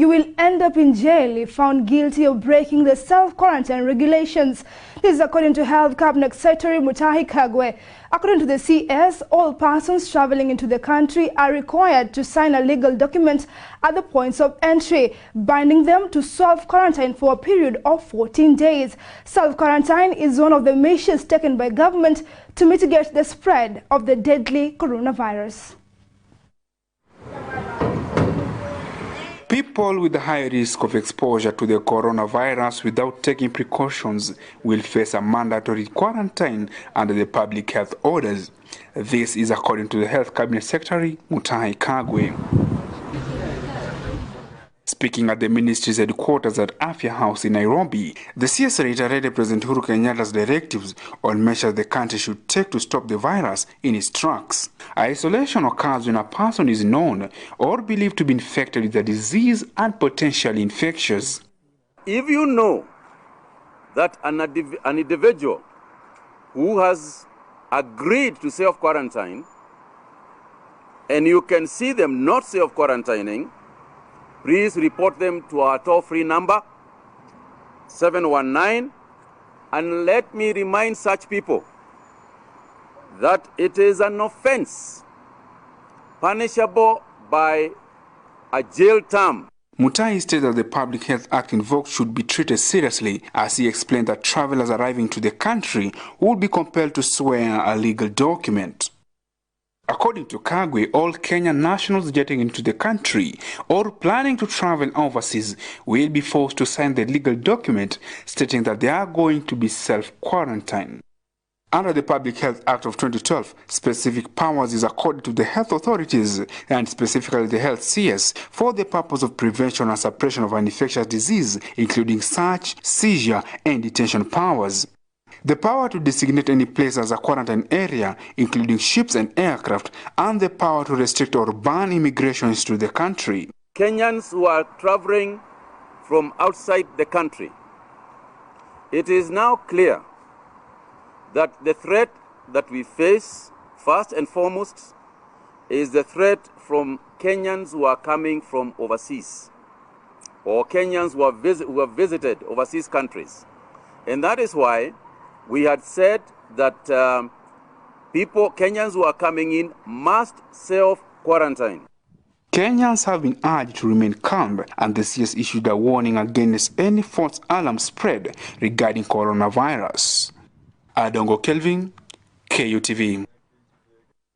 you will end up in jail if found guilty of breaking the self-quarantine regulations. This is according to Health Cabinet Secretary Mutahi Kagwe. According to the CS, all persons traveling into the country are required to sign a legal document at the points of entry, binding them to self-quarantine for a period of 14 days. Self-quarantine is one of the measures taken by government to mitigate the spread of the deadly coronavirus. People with a high risk of exposure to the coronavirus without taking precautions will face a mandatory quarantine under the public health orders. This is according to the Health Cabinet Secretary Mutahi Kagwe. Speaking at the ministry's headquarters at Afya House in Nairobi, the CS reiterated President Uhuru Kenyatta's directives on measures the country should take to stop the virus in its tracks. Isolation occurs when a person is known or believed to be infected with the disease and potentially infectious. If you know that an individual who has agreed to self-quarantine and you can see them not self-quarantining, please report them to our toll-free number, 719, and let me remind such people that it is an offense punishable by a jail term. Mutahi stated that the Public Health Act invoked should be treated seriously, as he explained that travelers arriving to the country would be compelled to swear a legal document. According to Kagwe, all Kenyan nationals getting into the country or planning to travel overseas will be forced to sign the legal document stating that they are going to be self-quarantined. Under the Public Health Act of 2012, specific powers is accorded to the health authorities and specifically the health CS for the purpose of prevention and suppression of an infectious disease, including search, seizure, and detention powers. The power to designate any place as a quarantine area, including ships and aircraft, and the power to restrict or ban immigrations to the country. Kenyans who are traveling from outside the country, it is now clear that the threat that we face, first and foremost, is the threat from Kenyans who are coming from overseas, or Kenyans who have visited overseas countries. And that is why we had said that Kenyans who are coming in must self-quarantine. Kenyans have been urged to remain calm, and the CS issued a warning against any false alarm spread regarding coronavirus. Adongo Kelvin, KUTV.